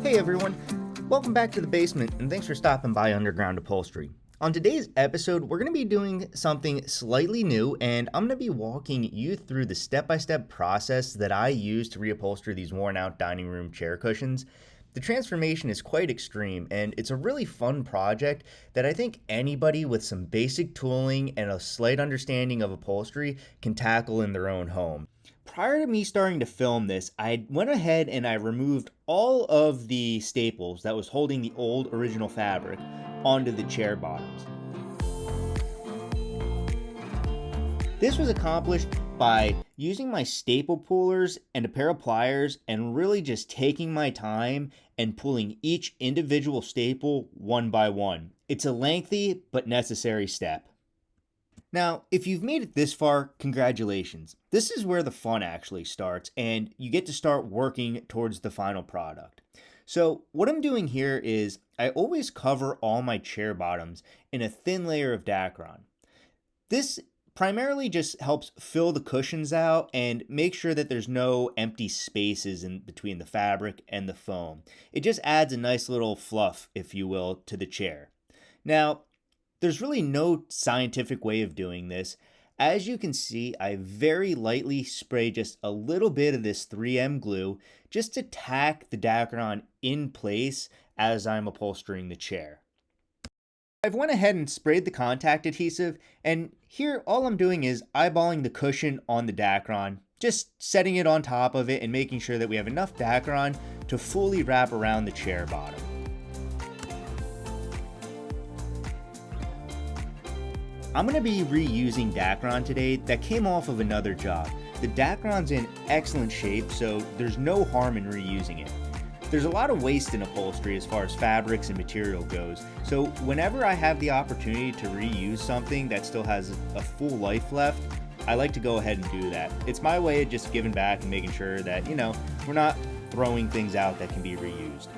Hey everyone, welcome back to the basement and thanks for stopping by Underground Upholstery. On today's episode, we're going to be doing something slightly new and I'm going to be walking you through the step-by-step process that I use to reupholster these worn out dining room chair cushions. The transformation is quite extreme and it's a really fun project that I think anybody with some basic tooling and a slight understanding of upholstery can tackle in their own home. Prior to me starting to film this, I went ahead and I removed all of the staples that was holding the old original fabric onto the chair bottoms. This was accomplished by using my staple pullers and a pair of pliers and really just taking my time and pulling each individual staple one by one. It's a lengthy but necessary step. Now, if you've made it this far, congratulations. This is where the fun actually starts and you get to start working towards the final product. So what I'm doing here is I always cover all my chair bottoms in a thin layer of Dacron. This primarily just helps fill the cushions out and make sure that there's no empty spaces in between the fabric and the foam. It just adds a nice little fluff, if you will, to the chair. Now, there's really no scientific way of doing this. As you can see, I very lightly spray just a little bit of this 3M glue just to tack the Dacron in place as I'm upholstering the chair. I've went ahead and sprayed the contact adhesive, and here all I'm doing is eyeballing the cushion on the Dacron, just setting it on top of it and making sure that we have enough Dacron to fully wrap around the chair bottom. I'm going to be reusing Dacron today that came off of another job. The Dacron's in excellent shape, so there's no harm in reusing it. There's a lot of waste in upholstery as far as fabrics and material goes, so whenever I have the opportunity to reuse something that still has a full life left, I like to go ahead and do that. It's my way of just giving back and making sure that, we're not throwing things out that can be reused.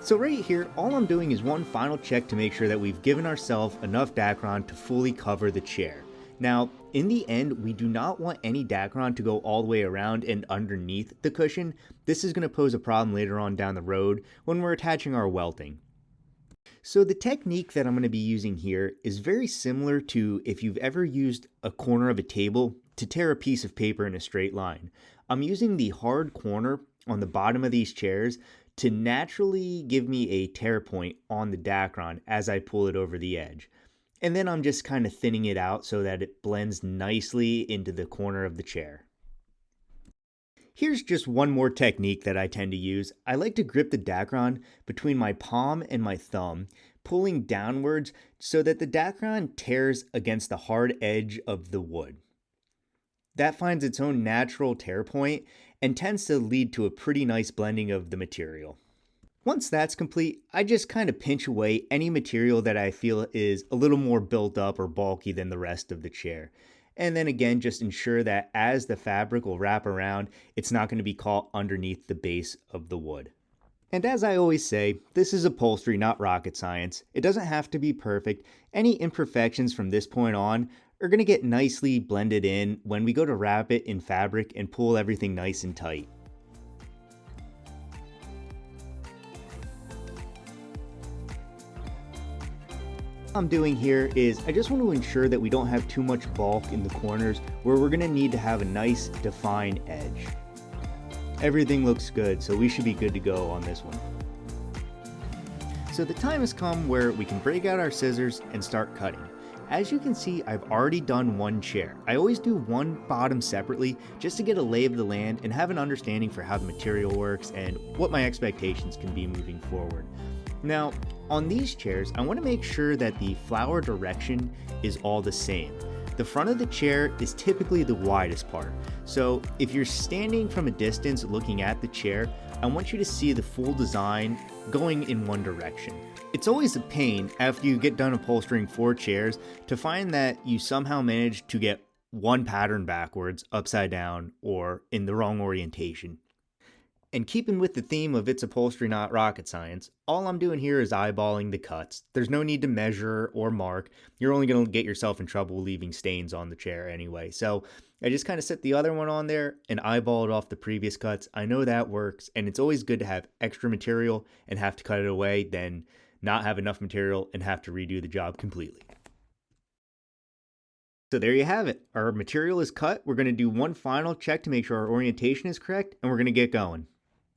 So right here, all I'm doing is one final check to make sure that we've given ourselves enough Dacron to fully cover the chair. Now, in the end, we do not want any Dacron to go all the way around and underneath the cushion. This is going to pose a problem later on down the road when we're attaching our welting. So the technique that I'm going to be using here is very similar to if you've ever used a corner of a table to tear a piece of paper in a straight line. I'm using the hard corner on the bottom of these chairs to naturally give me a tear point on the Dacron as I pull it over the edge. And then I'm just kind of thinning it out so that it blends nicely into the corner of the chair. Here's just one more technique that I tend to use. I like to grip the Dacron between my palm and my thumb, pulling downwards so that the Dacron tears against the hard edge of the wood. That finds its own natural tear point and tends to lead to a pretty nice blending of the material. Once that's complete, I just kind of pinch away any material that I feel is a little more built up or bulky than the rest of the chair. And then again, just ensure that as the fabric will wrap around, it's not going to be caught underneath the base of the wood. And as I always say, this is upholstery, not rocket science. It doesn't have to be perfect. Any imperfections from this point on are going to get nicely blended in when we go to wrap it in fabric and pull everything nice and tight. What I'm doing here is I just want to ensure that we don't have too much bulk in the corners where we're going to need to have a nice defined edge. Everything looks good, so we should be good to go on this one. So the time has come where we can break out our scissors and start cutting. As you can see, I've already done one chair. I always do one bottom separately just to get a lay of the land and have an understanding for how the material works and what my expectations can be moving forward. Now, on these chairs, I want to make sure that the flower direction is all the same. The front of the chair is typically the widest part. So if you're standing from a distance looking at the chair, I want you to see the full design going in one direction. It's always a pain after you get done upholstering 4 chairs to find that you somehow manage to get one pattern backwards, upside down, or in the wrong orientation. And keeping with the theme of it's upholstery, not rocket science, all I'm doing here is eyeballing the cuts. There's no need to measure or mark. You're only going to get yourself in trouble leaving stains on the chair anyway. So I just kind of set the other one on there and eyeball it off the previous cuts. I know that works, and it's always good to have extra material and have to cut it away than not have enough material and have to redo the job completely. So there you have it. Our material is cut. We're going to do one final check to make sure our orientation is correct, and we're going to get going.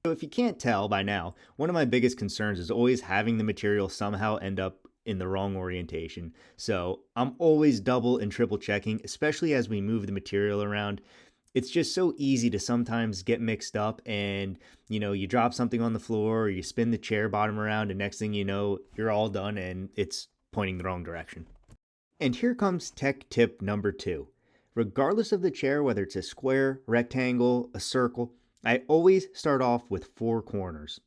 So if you can't tell by now, one of my biggest concerns is always having the material somehow end up in the wrong orientation. So I'm always double and triple checking, especially as we move the material around. It's just so easy to sometimes get mixed up and, you drop something on the floor or you spin the chair bottom around and next thing you know, you're all done and it's pointing the wrong direction. And here comes tech tip number 2. Regardless of the chair, whether it's a square, rectangle, a circle, I always start off with 4 corners.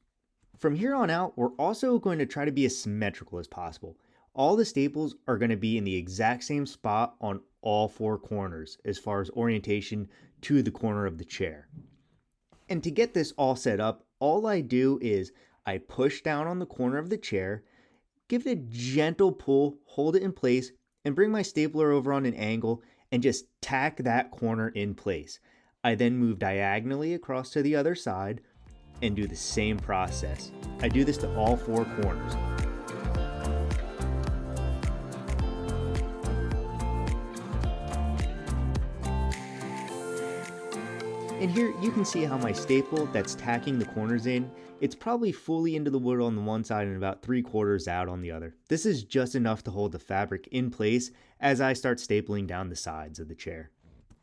From here on out, we're also going to try to be as symmetrical as possible. All the staples are going to be in the exact same spot on all 4 corners as far as orientation to the corner of the chair. And to get this all set up, all I do is I push down on the corner of the chair, give it a gentle pull, hold it in place, and bring my stapler over on an angle and just tack that corner in place. I then move diagonally across to the other side and do the same process. I do this to all 4 corners. And here you can see how my staple that's tacking the corners in, it's probably fully into the wood on the one side and about 3/4 out on the other. This is just enough to hold the fabric in place as I start stapling down the sides of the chair.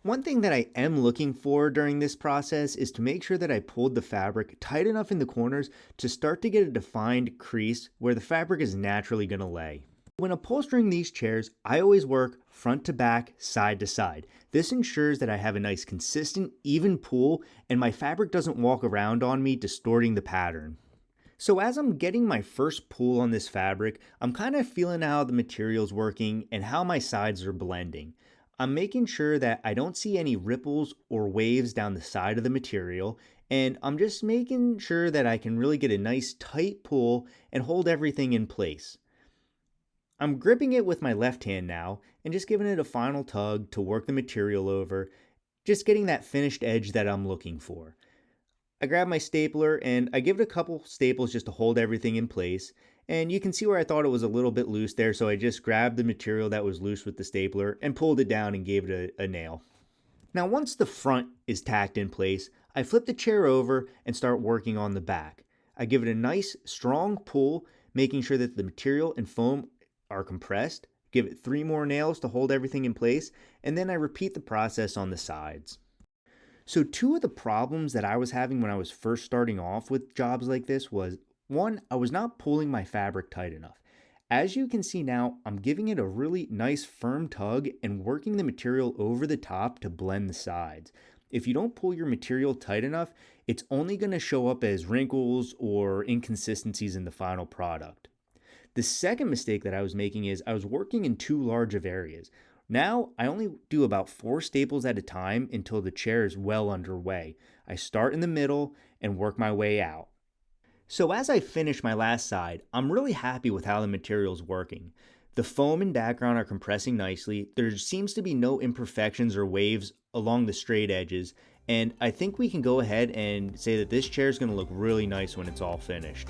One thing that I am looking for during this process is to make sure that I pulled the fabric tight enough in the corners to start to get a defined crease where the fabric is naturally going to lay. When upholstering these chairs, I always work front to back, side to side. This ensures that I have a nice consistent, even pull and my fabric doesn't walk around on me, distorting the pattern. So as I'm getting my first pull on this fabric, I'm kind of feeling how the material's working and how my sides are blending. I'm making sure that I don't see any ripples or waves down the side of the material, and I'm just making sure that I can really get a nice tight pull and hold everything in place. I'm gripping it with my left hand now and just giving it a final tug to work the material over, just getting that finished edge that I'm looking for. I grab my stapler and I give it a couple staples just to hold everything in place. And you can see where I thought it was a little bit loose there, so I just grabbed the material that was loose with the stapler and pulled it down and gave it a nail. Now once the front is tacked in place, I flip the chair over and start working on the back. I give it a nice strong pull, making sure that the material and foam are compressed, give it 3 more nails to hold everything in place, and then I repeat the process on the sides. So 2 of the problems that I was having when I was first starting off with jobs like this was, 1, I was not pulling my fabric tight enough. As you can see now, I'm giving it a really nice firm tug and working the material over the top to blend the sides. If you don't pull your material tight enough, it's only going to show up as wrinkles or inconsistencies in the final product. The second mistake that I was making is I was working in too large of areas. Now I only do about 4 staples at a time until the chair is well underway. I start in the middle and work my way out. So as I finish my last side, I'm really happy with how the material is working. The foam and background are compressing nicely. There seems to be no imperfections or waves along the straight edges, and I think we can go ahead and say that this chair is going to look really nice when it's all finished.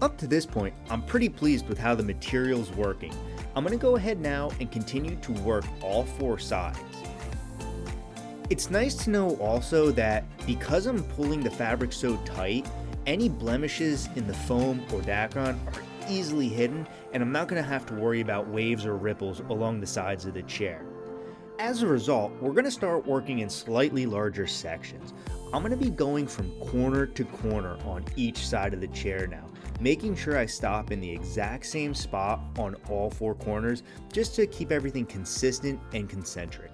Up to this point, I'm pretty pleased with how the material's working. I'm going to go ahead now and continue to work all 4 sides. It's nice to know also that because I'm pulling the fabric so tight, any blemishes in the foam or background are easily hidden and I'm not going to have to worry about waves or ripples along the sides of the chair. As a result, we're going to start working in slightly larger sections. I'm going to be going from corner to corner on each side of the chair now, making sure I stop in the exact same spot on all 4 corners just to keep everything consistent and concentric.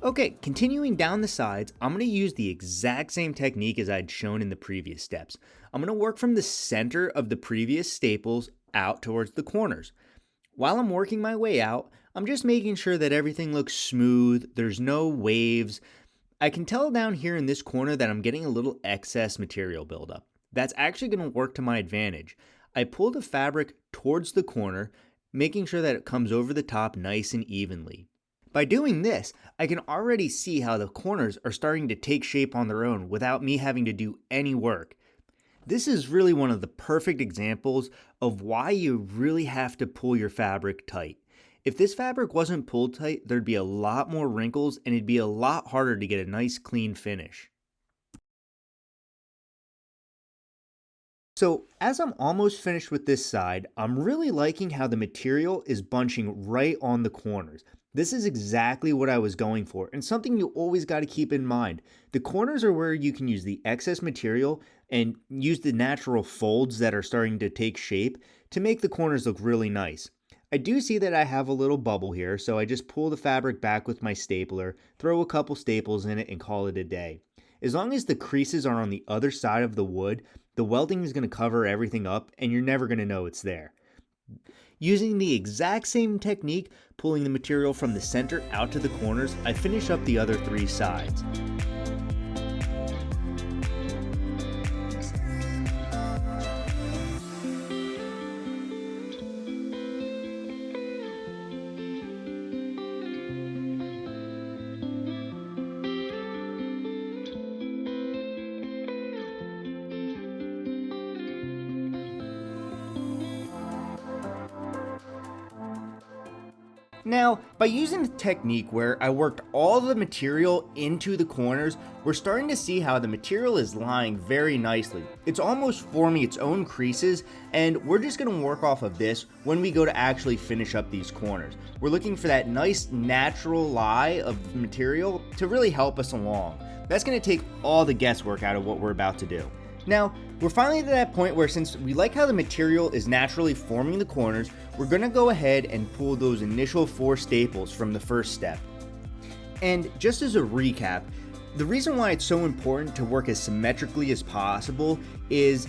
Okay, continuing down the sides, I'm going to use the exact same technique as I'd shown in the previous steps. I'm going to work from the center of the previous staples out towards the corners. While I'm working my way out, I'm just making sure that everything looks smooth, there's no waves. I can tell down here in this corner that I'm getting a little excess material buildup. That's actually going to work to my advantage. I pull the fabric towards the corner, making sure that it comes over the top nice and evenly. By doing this, I can already see how the corners are starting to take shape on their own without me having to do any work. This is really one of the perfect examples of why you really have to pull your fabric tight. If this fabric wasn't pulled tight, there'd be a lot more wrinkles and it'd be a lot harder to get a nice clean finish. So as I'm almost finished with this side, I'm really liking how the material is bunching right on the corners. This is exactly what I was going for, and something you always got to keep in mind. The corners are where you can use the excess material and use the natural folds that are starting to take shape to make the corners look really nice. I do see that I have a little bubble here, so I just pull the fabric back with my stapler, throw a couple staples in it, and call it a day. As long as the creases are on the other side of the wood, the welting is going to cover everything up and you're never going to know it's there. Using the exact same technique, pulling the material from the center out to the corners, I finish up the other three sides. Now, by using the technique where I worked all the material into the corners, we're starting to see how the material is lying very nicely. It's almost forming its own creases, and we're just going to work off of this when we go to actually finish up these corners. We're looking for that nice natural lie of the material to really help us along. That's going to take all the guesswork out of what we're about to do. Now, we're finally to that point where since we like how the material is naturally forming the corners, we're going to go ahead and pull those initial 4 staples from the first step. And just as a recap, the reason why it's so important to work as symmetrically as possible is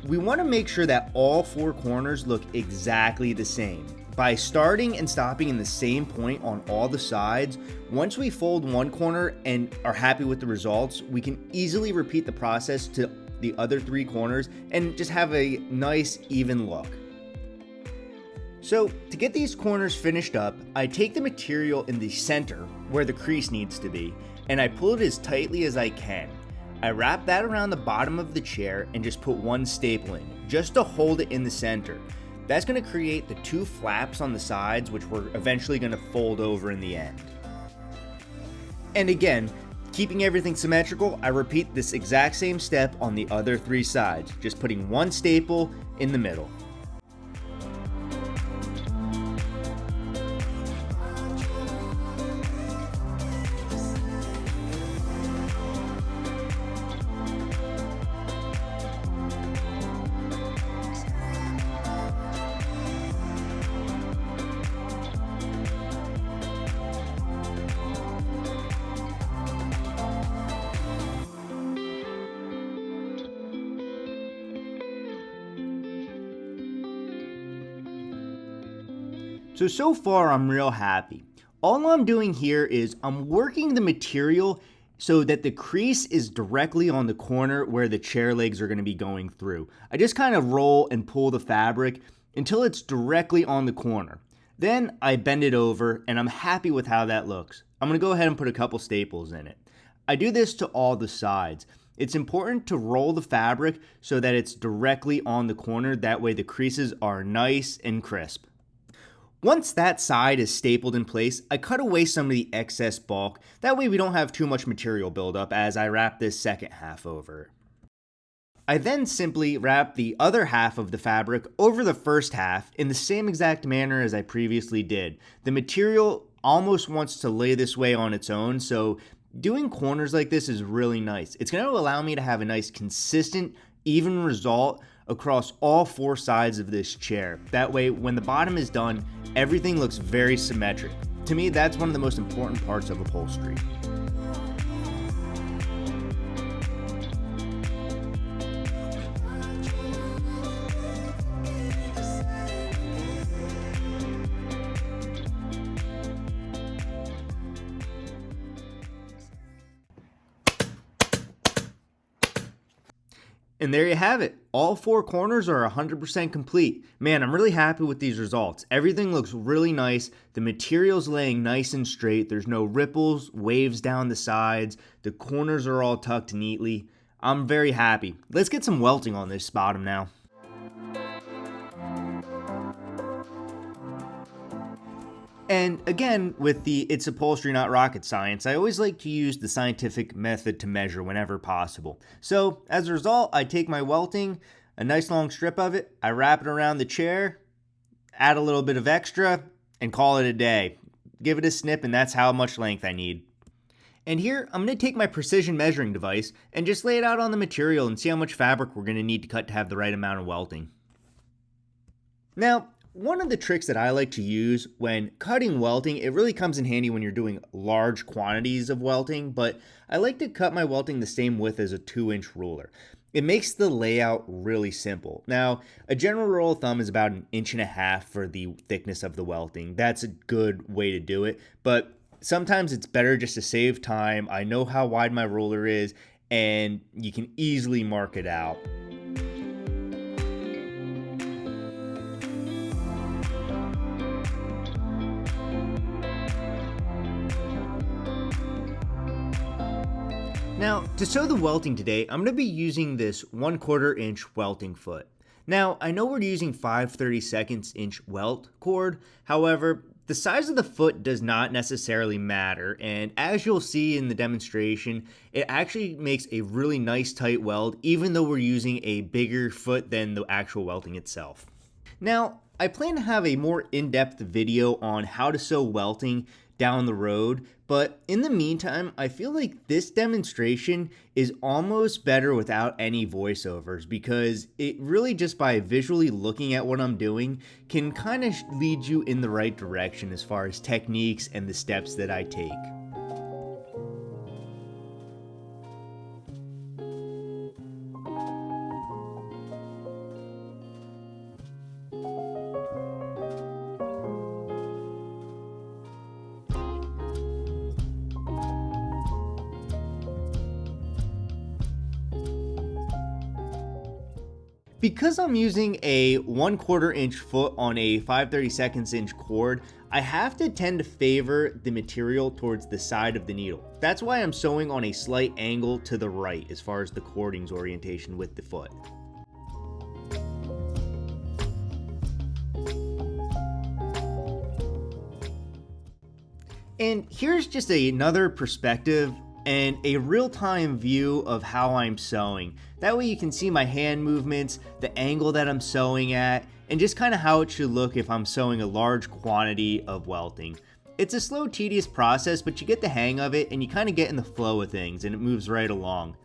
we want to make sure that all 4 corners look exactly the same. By starting and stopping in the same point on all the sides, once we fold one corner and are happy with the results, we can easily repeat the process to the other 3 corners and just have a nice even look. So to get these corners finished up, I take the material in the center where the crease needs to be and I pull it as tightly as I can. I wrap that around the bottom of the chair and just put 1 staple in, just to hold it in the center. That's going to create the 2 flaps on the sides, which we're eventually going to fold over in the end. And again, keeping everything symmetrical, I repeat this exact same step on the other 3 sides, just putting 1 staple in the middle. So far I'm real happy. All I'm doing here is I'm working the material so that the crease is directly on the corner where the chair legs are going to be going through. I just kind of roll and pull the fabric until it's directly on the corner. Then I bend it over and I'm happy with how that looks. I'm going to go ahead and put a couple staples in it. I do this to all the sides. It's important to roll the fabric so that it's directly on the corner. That way the creases are nice and crisp. Once that side is stapled in place, I cut away some of the excess bulk. That way we don't have too much material buildup as I wrap this second half over. I then simply wrap the other half of the fabric over the first half in the same exact manner as I previously did. The material almost wants to lay this way on its own, so doing corners like this is really nice. It's going to allow me to have a nice consistent, even result across all 4 sides of this chair. That way, when the bottom is done, everything looks very symmetric. To me, that's one of the most important parts of upholstery. And there you have it. All 4 corners are 100% complete. Man, I'm really happy with these results. Everything looks really nice. The material's laying nice and straight. There's no ripples, waves down the sides. The corners are all tucked neatly. I'm very happy. Let's get some welting on this bottom now. And again, with the It's Upholstery Not Rocket Science, I always like to use the scientific method to measure whenever possible. So as a result, I take my welting, a nice long strip of it, I wrap it around the chair, add a little bit of extra, and call it a day. Give it a snip, and that's how much length I need. And here, I'm going to take my precision measuring device and just lay it out on the material and see how much fabric we're going to need to cut to have the right amount of welting. Now, one of the tricks that I like to use when cutting welting, it really comes in handy when you're doing large quantities of welting, but I like to cut my welting the same width as a 2-inch ruler. It makes the layout really simple. Now, a general rule of thumb is about 1.5 inches for the thickness of the welting. That's a good way to do it, but sometimes it's better just to save time. I know how wide my ruler is, and you can easily mark it out. Now, to sew the welting today, I'm going to be using this 1/4 inch welting foot. Now, I know we're using 5/32 inch welt cord, however, the size of the foot does not necessarily matter, and as you'll see in the demonstration, it actually makes a really nice tight weld, even though we're using a bigger foot than the actual welting itself. Now, I plan to have a more in-depth video on how to sew welting down the road, but in the meantime, I feel like this demonstration is almost better without any voiceovers, because it really just by visually looking at what I'm doing can kind of lead you in the right direction as far as techniques and the steps that I take. Because I'm using a 1/4 inch foot on a 5/32 inch cord, I have to tend to favor the material towards the side of the needle. That's why I'm sewing on a slight angle to the right as far as the cording's orientation with the foot. And here's just another perspective and a real-time view of how I'm sewing. That way you can see my hand movements, the angle that I'm sewing at, and just kind of how it should look if I'm sewing a large quantity of welting. It's a slow, tedious process, but you get the hang of it and you kind of get in the flow of things and it moves right along.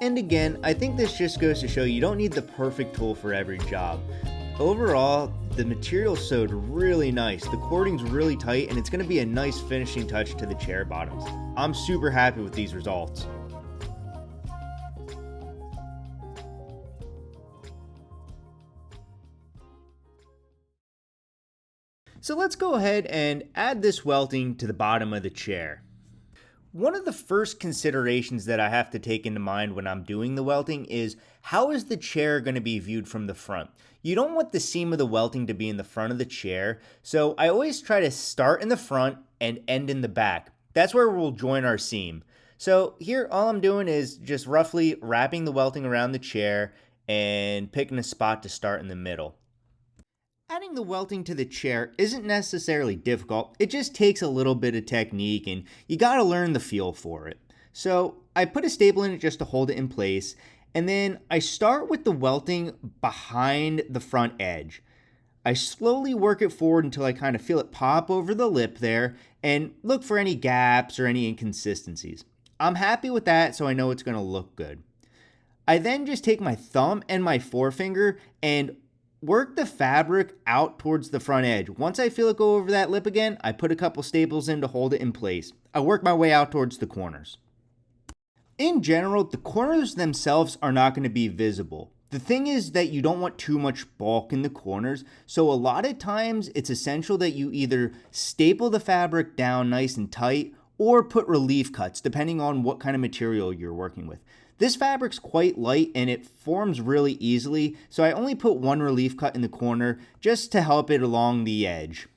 And again, I think this just goes to show you don't need the perfect tool for every job. Overall, the material sewed really nice, the cording's really tight, and it's going to be a nice finishing touch to the chair bottoms. I'm super happy with these results. So let's go ahead and add this welting to the bottom of the chair. One of the first considerations that I have to take into mind when I'm doing the welting is how is the chair going to be viewed from the front? You don't want the seam of the welting to be in the front of the chair, so I always try to start in the front and end in the back. That's where we'll join our seam. So here, all I'm doing is just roughly wrapping the welting around the chair and picking a spot to start in the middle. Adding the welting to the chair isn't necessarily difficult, it just takes a little bit of technique and you gotta learn the feel for it. So I put a staple in it just to hold it in place, and then I start with the welting behind the front edge. I slowly work it forward until I kind of feel it pop over the lip there and look for any gaps or any inconsistencies. I'm happy with that, so I know it's gonna look good. I then just take my thumb and my forefinger and work the fabric out towards the front edge. Once I feel it go over that lip again, I put a couple staples in to hold it in place. I work my way out towards the corners. In general, the corners themselves are not going to be visible. The thing is that you don't want too much bulk in the corners, so a lot of times it's essential that you either staple the fabric down nice and tight or put relief cuts depending on what kind of material you're working with. This fabric's quite light and it forms really easily, so I only put one relief cut in the corner just to help it along the edge.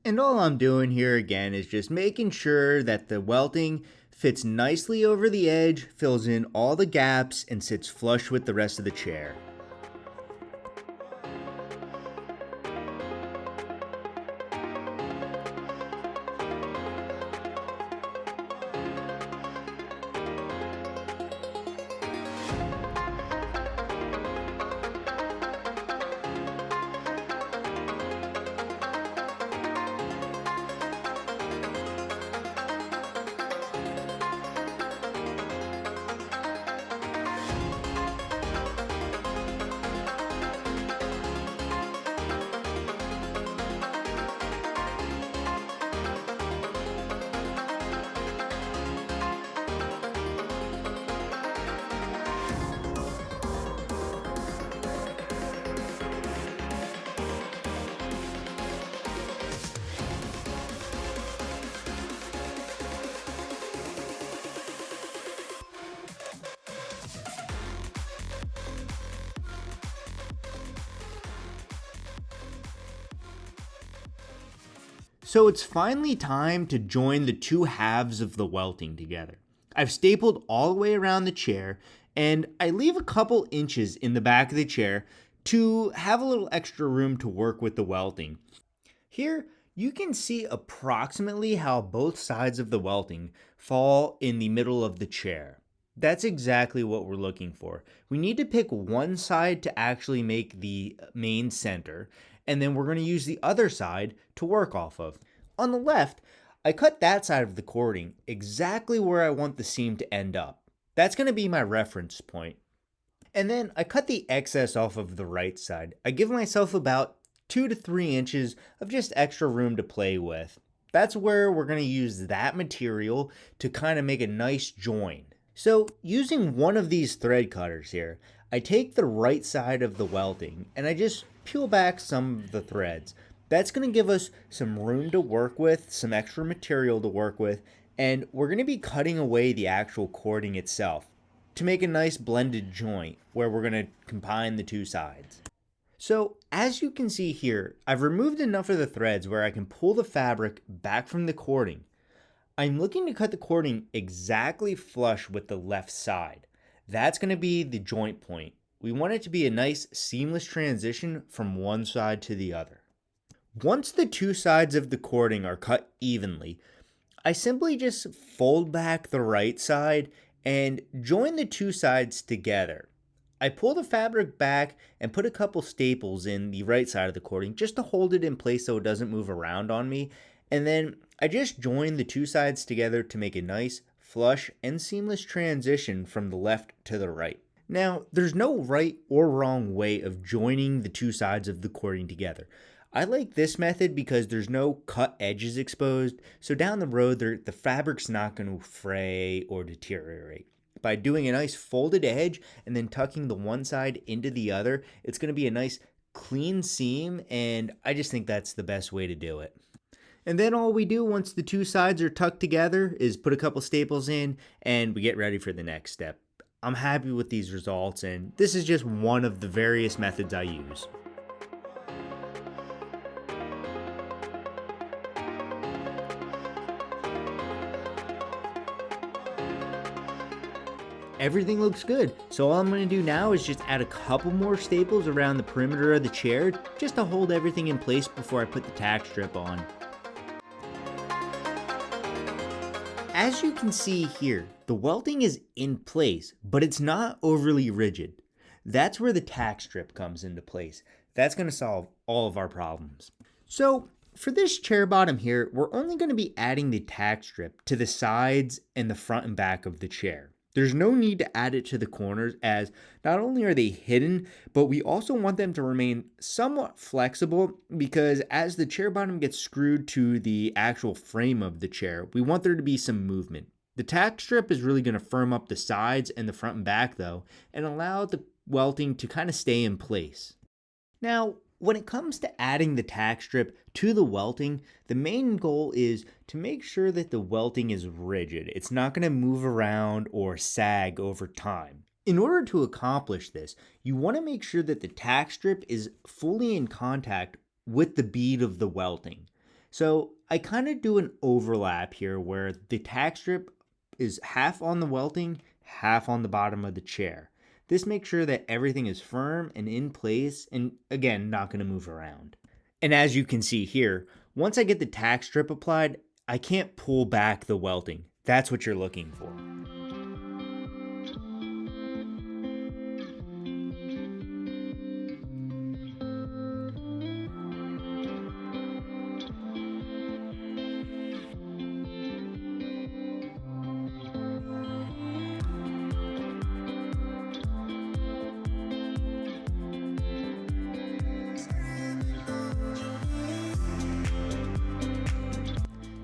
And all I'm doing here again is just making sure that the welting fits nicely over the edge, fills in all the gaps, and sits flush with the rest of the chair. So it's finally time to join the two halves of the welting together. I've stapled all the way around the chair, and I leave a couple inches in the back of the chair to have a little extra room to work with the welting. Here, you can see approximately how both sides of the welting fall in the middle of the chair. That's exactly what we're looking for. We need to pick one side to actually make the main center, and then we're going to use the other side to work off of. On the left, I cut that side of the cording exactly where I want the seam to end up. That's going to be my reference point. And then I cut the excess off of the right side. I give myself about 2 to 3 inches of just extra room to play with. That's where we're going to use that material to kind of make a nice join. So using one of these thread cutters here, I take the right side of the welting and I just peel back some of the threads. That's going to give us some room to work with, some extra material to work with, and we're going to be cutting away the actual cording itself to make a nice blended joint where we're going to combine the two sides. So as you can see here, I've removed enough of the threads where I can pull the fabric back from the cording. I'm looking to cut the cording exactly flush with the left side. That's going to be the joint point. We want it to be a nice seamless transition from one side to the other. Once the two sides of the cording are cut evenly, I simply just fold back the right side and join the two sides together. I pull the fabric back and put a couple staples in the right side of the cording just to hold it in place so it doesn't move around on me. And then I just join the two sides together to make a nice, flush, and seamless transition from the left to the right. Now, there's no right or wrong way of joining the two sides of the cording together. I like this method because there's no cut edges exposed, so down the road the fabric's not going to fray or deteriorate. By doing a nice folded edge and then tucking the one side into the other, it's going to be a nice clean seam, and I just think that's the best way to do it. And then all we do once the two sides are tucked together is put a couple staples in and we get ready for the next step. I'm happy with these results, and this is just one of the various methods I use. everything looks good. So all I'm going to do now is just add a couple more staples around the perimeter of the chair just to hold everything in place before I put the tack strip on. As you can see here, the welting is in place, but it's not overly rigid. That's where the tack strip comes into place. That's going to solve all of our problems. So for this chair bottom here, we're only going to be adding the tack strip to the sides and the front and back of the chair. There's no need to add it to the corners, as not only are they hidden, but we also want them to remain somewhat flexible, because as the chair bottom gets screwed to the actual frame of the chair, we want there to be some movement. The tack strip is really going to firm up the sides and the front and back though, and allow the welting to kind of stay in place. Now, when it comes to adding the tack strip to the welting, the main goal is to make sure that the welting is rigid. It's not going to move around or sag over time. In order to accomplish this, you want to make sure that the tack strip is fully in contact with the bead of the welting. So I kind of do an overlap here where the tack strip is half on the welting, half on the bottom of the chair. This makes sure that everything is firm and in place, and again, not going to move around. And as you can see here, once I get the tack strip applied, I can't pull back the welting. That's what you're looking for.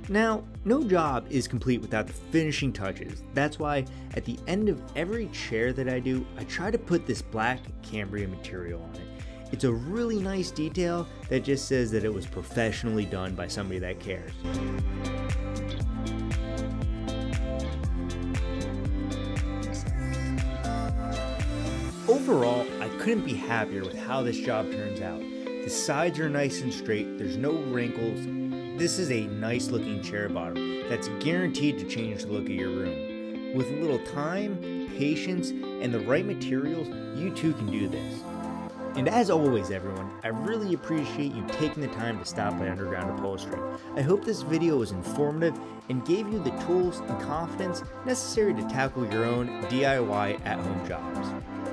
Now, no job is complete without the finishing touches. That's why at the end of every chair that I do, I try to put this black Cambria material on it. It's a really nice detail that just says that it was professionally done by somebody that cares. Overall, I couldn't be happier with how this job turns out. The sides are nice and straight, there's no wrinkles. This is a nice looking chair bottom that's guaranteed to change the look of your room. With a little time, patience, and the right materials, you too can do this. And as always everyone, I really appreciate you taking the time to stop by Underground Upholstery. I hope this video was informative and gave you the tools and confidence necessary to tackle your own DIY at-home jobs.